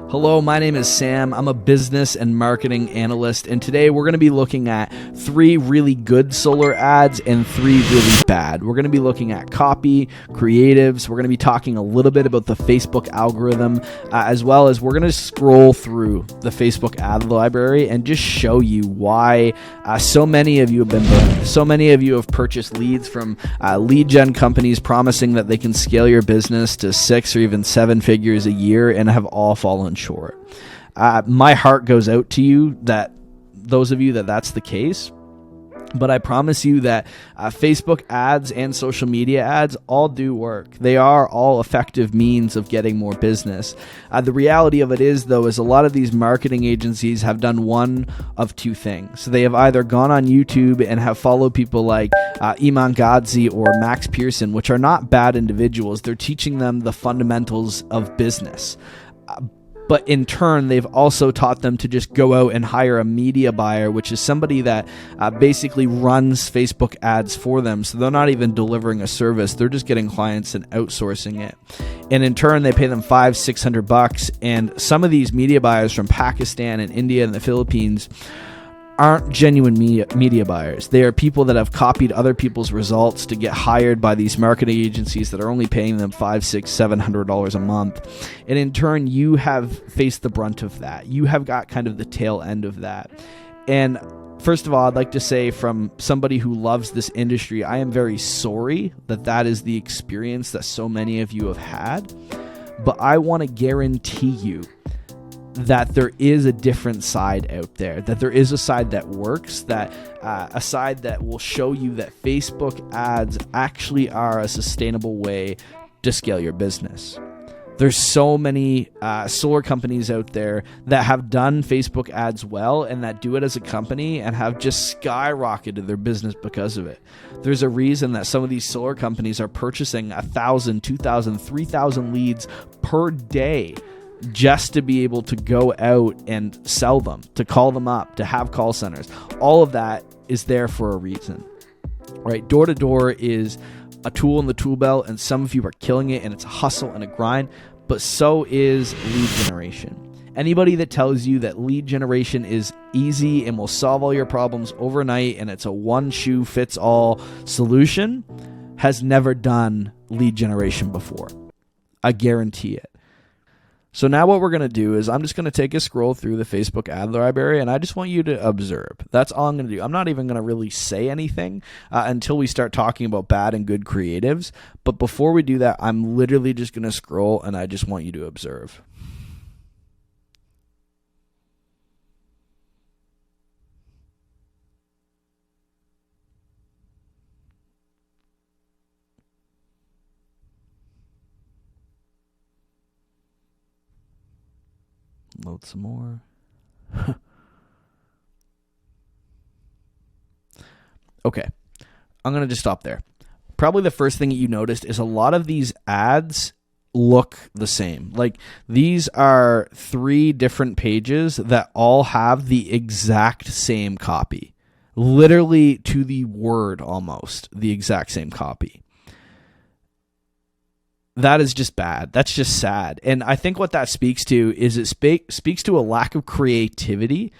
Hello, my name is Sam. I'm a business and marketing analyst, and today we're going to be looking at 3 really good solar ads and 3 really bad. We're going to be looking at copy, creatives. We're going to be talking a little bit about the Facebook algorithm, as well as we're going to scroll through the Facebook ad library and just show you why so many of you have been burned. So many of you have purchased leads from lead gen companies promising that they can scale your business to 6 or even 7 figures a year and have all fallen short. My heart goes out to you, that those of you that's the case. But I promise you that Facebook ads and social media ads all do work. They are all effective means of getting more business. The reality of it is, though, is a lot of these marketing agencies have done one of 2 things. So they have either gone on YouTube and have followed people like Iman Gadzhi or Max Pearson, which are not bad individuals. They're teaching them the fundamentals of business. But in turn, they've also taught them to just go out and hire a media buyer, which is somebody that basically runs Facebook ads for them. So they're not even delivering a service. They're just getting clients and outsourcing it. And in turn, they pay them $500-$600. And some of these media buyers from Pakistan and India and the Philippines aren't genuine media buyers. They are people that have copied other people's results to get hired by these marketing agencies that are only paying them $500, $600, $700 a month. And in turn, you have faced the brunt of that. You have got kind of the tail end of that. And first of all, I'd like to say, from somebody who loves this industry, I am very sorry that is the experience that so many of you have had. But I want to guarantee you that there is a different side out there, that there is a side that works, that a side that will show you that Facebook ads actually are a sustainable way to scale your business. There's so many solar companies out there that have done Facebook ads well and that do it as a company and have just skyrocketed their business because of it. There's a reason that some of these solar companies are purchasing 1,000, 2,000, 3,000 leads per day just to be able to go out and sell them, to call them up, to have call centers. All of that is there for a reason, right? Door to door is a tool in the tool belt, and some of you are killing it, and it's a hustle and a grind, but so is lead generation. Anybody that tells you that lead generation is easy and will solve all your problems overnight and it's a one-shoe-fits-all solution has never done lead generation before. I guarantee it. So now what we're going to do is I'm just going to take a scroll through the Facebook ad library, and I just want you to observe. That's all I'm going to do. I'm not even going to really say anything until we start talking about bad and good creatives. But before we do that, I'm literally just going to scroll, and I just want you to observe. Load some more. Okay, I'm going to just stop there. Probably the first thing that you noticed is a lot of these ads look the same. Like, these are 3 different pages that all have the exact same copy. Literally to the word, almost the exact same copy. That is just bad. That's just sad. And I think what that speaks to is it speaks to a lack of creativity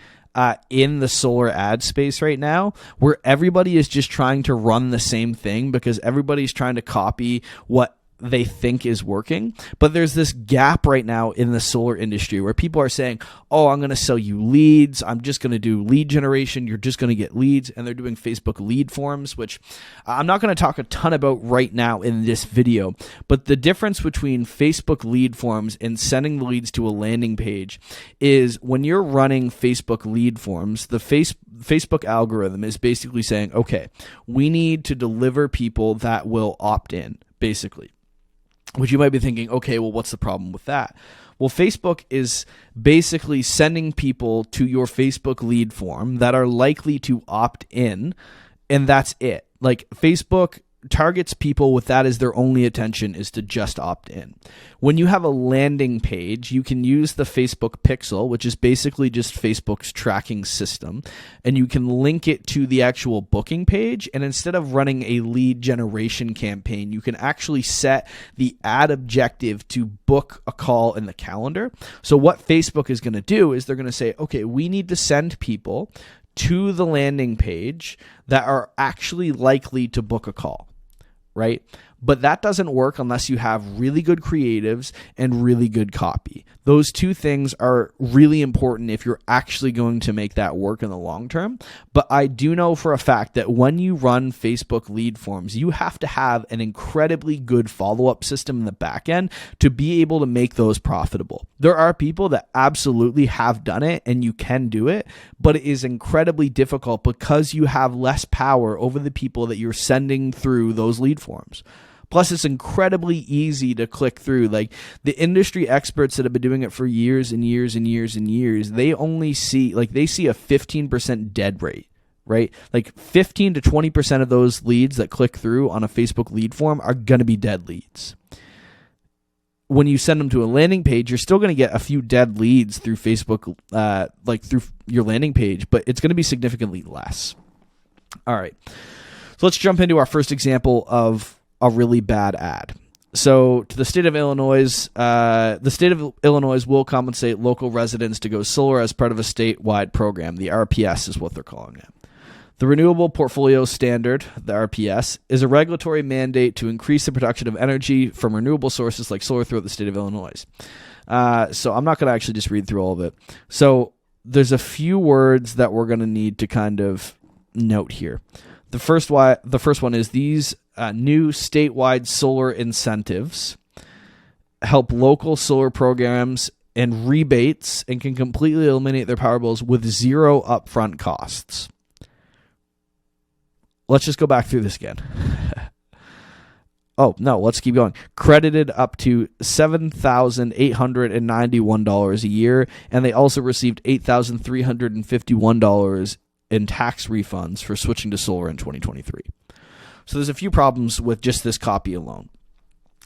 in the solar ad space right now, where everybody is just trying to run the same thing because everybody's trying to copy what they think is working. But there's this gap right now in the solar industry where people are saying, oh, I'm going to sell you leads. I'm just going to do lead generation. You're just going to get leads. And they're doing Facebook lead forms, which I'm not going to talk a ton about right now in this video. But the difference between Facebook lead forms and sending the leads to a landing page is when you're running Facebook lead forms, the Facebook algorithm is basically saying, okay, we need to deliver people that will opt in, basically. Which you might be thinking, okay, well, what's the problem with that? Well, Facebook is basically sending people to your Facebook lead form that are likely to opt in, and that's it. Like, Facebook targets people with that as their only attention is to just opt in. When you have a landing page, you can use the Facebook Pixel, which is basically just Facebook's tracking system, and you can link it to the actual booking page. And instead of running a lead generation campaign, you can actually set the ad objective to book a call in the calendar. So what Facebook is going to do is they're going to say, okay, we need to send people to the landing page that are actually likely to book a call, right? But that doesn't work unless you have really good creatives and really good copy. Those two things are really important if you're actually going to make that work in the long term. But I do know for a fact that when you run Facebook lead forms, you have to have an incredibly good follow-up system in the back end to be able to make those profitable. There are people that absolutely have done it and you can do it, but it is incredibly difficult because you have less power over the people that you're sending through those lead forms. Plus, it's incredibly easy to click through. Like the industry experts that have been doing it for years and years and years and years, they only see, they see a 15% dead rate, right? Like 15 to 20% of those leads that click through on a Facebook lead form are going to be dead leads. When you send them to a landing page, you're still going to get a few dead leads through Facebook, through your landing page, but it's going to be significantly less. All right. So let's jump into our first example of a really bad ad. So to the state of Illinois, the state of Illinois will compensate local residents to go solar as part of a statewide program. The RPS is what they're calling it. The Renewable Portfolio Standard, the RPS, is a regulatory mandate to increase the production of energy from renewable sources like solar throughout the state of Illinois. So I'm not going to actually just read through all of it. So there's a few words that we're going to need to kind of note here. The first one is these new statewide solar incentives help local solar programs and rebates and can completely eliminate their power bills with zero upfront costs. Let's just go back through this again. Oh, no, let's keep going. Credited up to $7,891 a year, and they also received $8,351 in tax refunds for switching to solar in 2023. So there's a few problems with just this copy alone.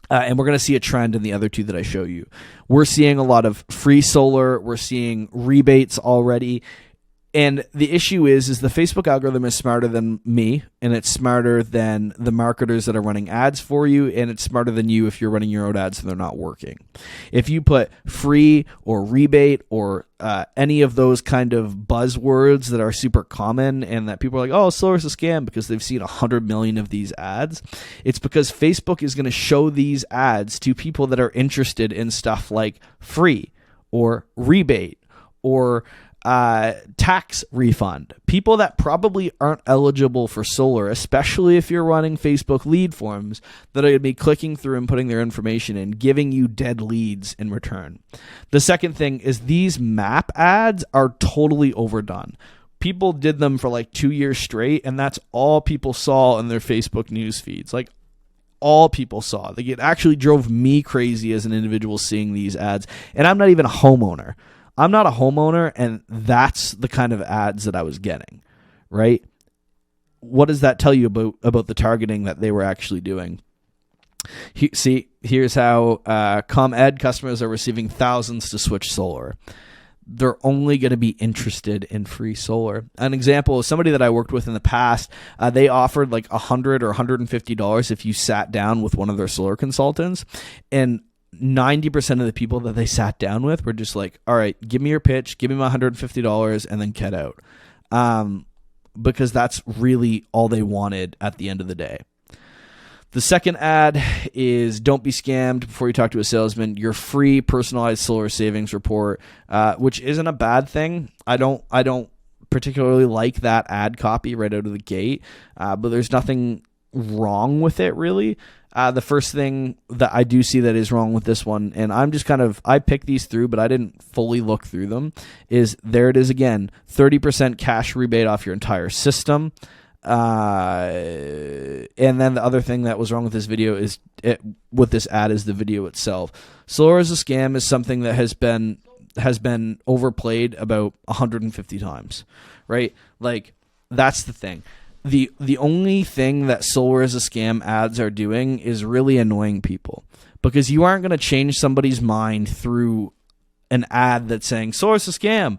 And we're going to see a trend in the other two that I show you. We're seeing a lot of free solar. We're seeing rebates already. And the issue is the Facebook algorithm is smarter than me, and it's smarter than the marketers that are running ads for you, and it's smarter than you if you're running your own ads and they're not working. If you put free or rebate or any of those kind of buzzwords that are super common and that people are like, oh, solar's a scam because they've seen 100 million of these ads, it's because Facebook is going to show these ads to people that are interested in stuff like free or rebate or tax refund. People that probably aren't eligible for solar, especially if you're running Facebook lead forms, that are going to be clicking through and putting their information in, giving you dead leads in return. The second thing is these map ads are totally overdone. People did them for like 2 years straight, and that's all people saw in their Facebook news feeds. Like all people saw. Like it actually drove me crazy as an individual seeing these ads, and I'm not even a homeowner. I'm not a homeowner, and that's the kind of ads that I was getting, right? What does that tell you about the targeting that they were actually doing? Here's how ComEd customers are receiving thousands to switch solar. They're only going to be interested in free solar. An example is somebody that I worked with in the past. They offered like $100 or $150 if you sat down with one of their solar consultants, and 90% of the people that they sat down with were just like, all right, give me your pitch, give me my $150 and then get out. Because that's really all they wanted at the end of the day. The second ad is don't be scammed before you talk to a salesman. Your free personalized solar savings report, which isn't a bad thing. I don't particularly like that ad copy right out of the gate, but there's nothing wrong with it really. The first thing that I do see that is wrong with this one, and I'm just I picked these through, but I didn't fully look through them, is there it is again, 30% cash rebate off your entire system. And then the other thing that was wrong with this video with this ad is the video itself. Solar is a scam is something that has been overplayed about 150 times, right? Like that's the thing. the only thing that solar is a scam ads are doing is really annoying people, because you aren't going to change somebody's mind through an ad that's saying solar is a scam,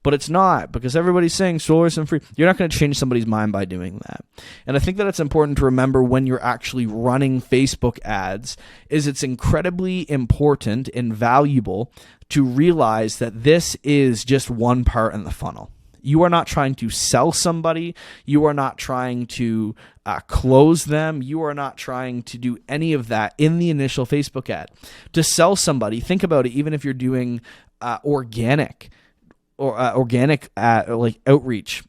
but it's not, because everybody's saying solar isn't free. You're not going to change somebody's mind by doing that. And I think that it's important to remember when you're actually running Facebook ads is it's incredibly important and valuable to realize that this is just one part in the funnel. You are not trying to sell somebody. You are not trying to close them. You are not trying to do any of that in the initial Facebook ad. To sell somebody, think about it, even if you're doing organic like outreach.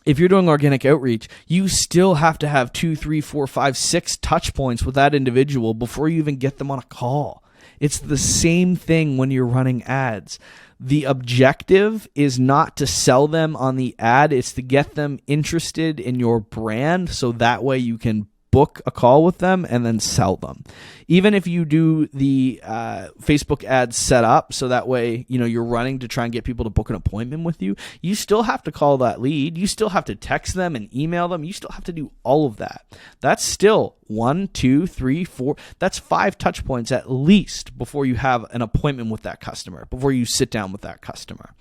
If you're doing organic outreach, you still have to have 2, 3, 4, 5, 6 touch points with that individual before you even get them on a call. It's the same thing when you're running ads. The objective is not to sell them on the ad. It's to get them interested in your brand, so that way you can book a call with them and then sell them. Even if you do the Facebook ads set up so that way, you're running to try and get people to book an appointment with you, you still have to call that lead. You still have to text them and email them. You still have to do all of that. That's still 1, 2, 3, 4. That's 5 touch points at least before you have an appointment with that customer, before you sit down with that customer.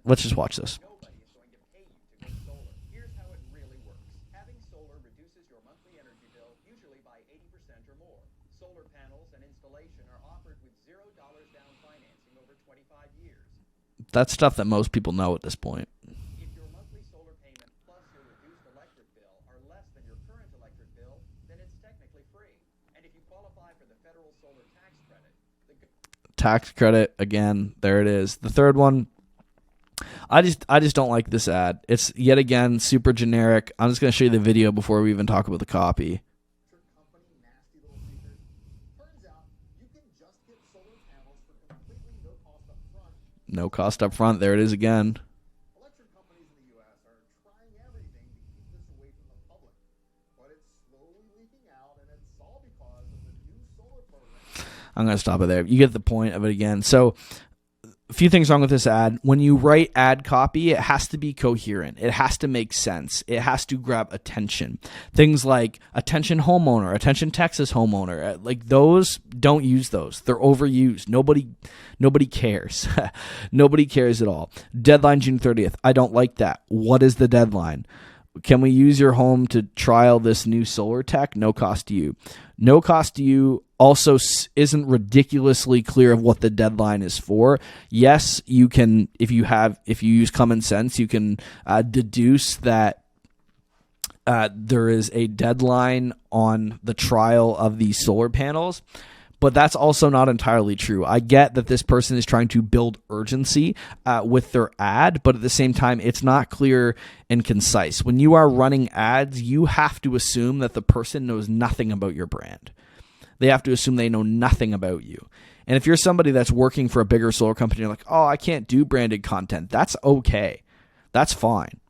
Let's just watch this. That's stuff that most people know at this point. If your monthly solar payment plus your reduced electric bill are less than your current electric bill, then it's technically free. And if you qualify for the federal solar tax credit, tax credit, again, there it is. The third one, I just don't like this ad. It's yet again super generic. I'm just going to show you the video before we even talk about the copy. No cost up front. There it is again. Electric companies in the U.S. are trying everything to keep this away from the public, but it's slowly leaking out, and it's all because of the new solar program. I'm going to stop it there. You get the point of it again. So a few things wrong with this ad. When you write ad copy, it has to be coherent. It has to make sense. It has to grab attention. Things like attention homeowner, attention Texas homeowner, like those, don't use those. They're overused. Nobody cares. Nobody cares at all. Deadline June 30th. I don't like that. What is the deadline? Can we use your home to trial this new solar tech? No cost to you. No cost to you also isn't ridiculously clear of what the deadline is for. Yes, you can, if you use common sense, you can deduce that there is a deadline on the trial of these solar panels. But that's also not entirely true. I get that this person is trying to build urgency with their ad, but at the same time, it's not clear and concise. When you are running ads, you have to assume that the person knows nothing about your brand. They have to assume they know nothing about you. And if you're somebody that's working for a bigger solar company, you're like, oh, I can't do branded content. That's okay. That's fine.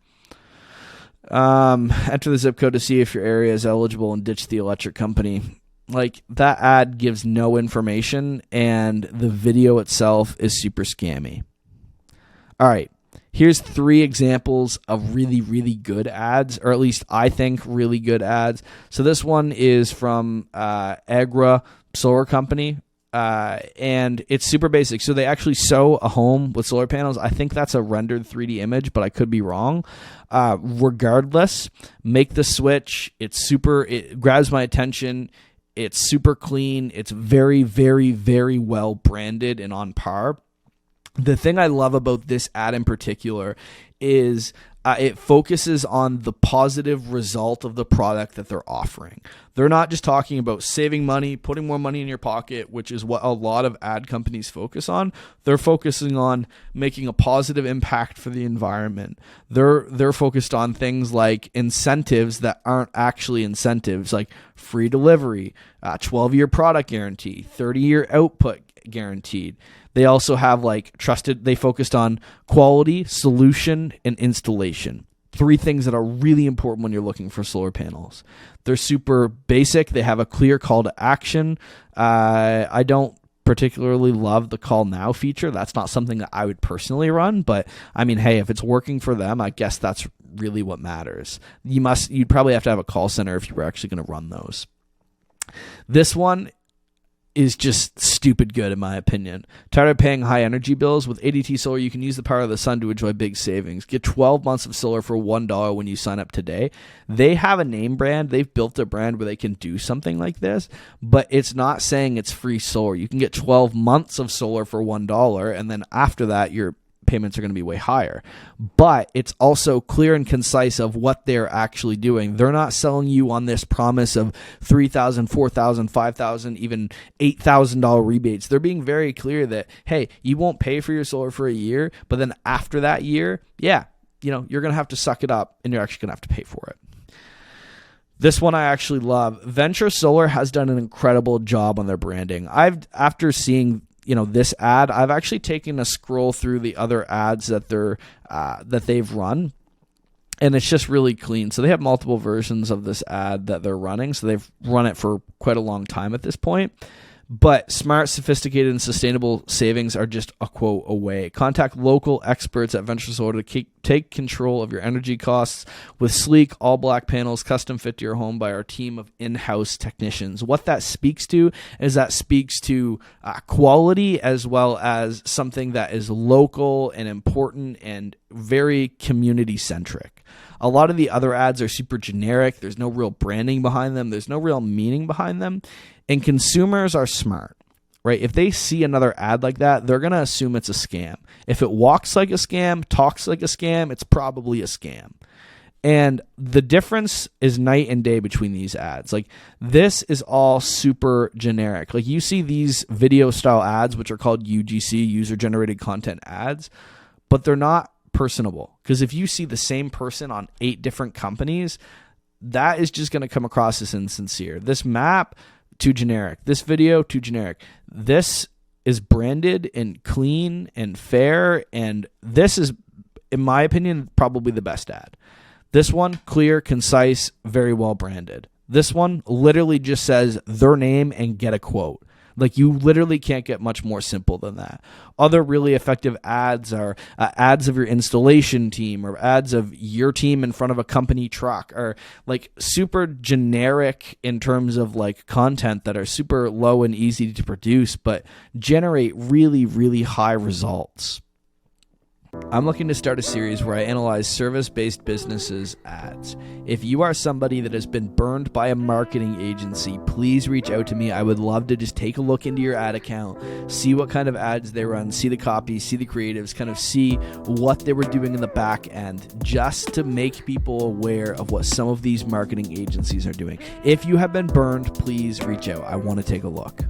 Enter the zip code to see if your area is eligible and ditch the electric company. Like, that ad gives no information, and the video itself is super scammy. All right, here's 3 examples of really, really good ads, or at least I think really good ads. So this one is from Agra Solar Company, and it's super basic. So they actually show a home with solar panels. I think that's a rendered 3D image, but I could be wrong. Regardless, make the switch. It grabs my attention. It's super clean. It's very, very, very well branded and on par. The thing I love about this ad in particular is it focuses on the positive result of the product that they're offering. They're not just talking about saving money, putting more money in your pocket, which is what a lot of ad companies focus on. They're focusing on making a positive impact for the environment. They're focused on things like incentives that aren't actually incentives, like free delivery, 12-year product guarantee, 30-year output guaranteed. They also have they focused on quality, solution, and installation. 3 things that are really important when you're looking for solar panels. They're super basic. They have a clear call to action. I don't particularly love the call now feature. That's not something that I would personally run, but I mean, hey, if it's working for them, I guess that's really what matters. You'd probably have to have a call center if you were actually going to run those. This one is just stupid good in my opinion. Tired of paying high energy bills? With ADT Solar, you can use the power of the sun to enjoy big savings. Get 12 months of solar for $1 when you sign up today. They have a name brand. They've built a brand where they can do something like this, but it's not saying it's free solar. You can get 12 months of solar for $1, and then after that, your payments are going to be way higher. But it's also clear and concise of what they're actually doing. They're not selling you on this promise of $3,000, $4,000, $5,000, even $8,000 rebates. They're being very clear that, hey, you won't pay for your solar for a year, but then after that year, yeah, you're going to have to suck it up and you're actually going to have to pay for it. This one I actually love. Venture Solar has done an incredible job on their branding. After seeing this ad, I've actually taken a scroll through the other ads that they've run, and it's just really clean. So they have multiple versions of this ad that they're running. So they've run it for quite a long time at this point. But smart, sophisticated, and sustainable savings are just a quote away. Contact local experts at Venture Solar to take control of your energy costs with sleek, all-black panels custom fit to your home by our team of in-house technicians. What that speaks to is quality, as well as something that is local and important and very community-centric. A lot of the other ads are super generic. There's no real branding behind them. There's no real meaning behind them. And consumers are smart, right? If they see another ad like that, they're going to assume it's a scam. If it walks like a scam, talks like a scam, it's probably a scam. And the difference is night and day between these ads. Like, this is all super generic. Like, you see these video style ads, which are called UGC, user generated content ads, but they're not personable. Because if you see the same person on 8 different companies, that is just going to come across as insincere. This map, too generic. This video, too generic. This is branded and clean and fair, and this is, in my opinion, probably the best ad. This one, clear, concise, very well branded. This one literally just says their name and get a quote. Like, you literally can't get much more simple than that. Other really effective ads are ads of your installation team or ads of your team in front of a company truck, or like super generic in terms of like content that are super low and easy to produce, but generate really, really high results. I'm looking to start a series where I analyze service-based businesses' ads. If you are somebody that has been burned by a marketing agency, please reach out to me. I would love to just take a look into your ad account, see what kind of ads they run, see the copy, see the creatives, kind of see what they were doing in the back end, just to make people aware of what some of these marketing agencies are doing. If you have been burned, please reach out. I want to take a look.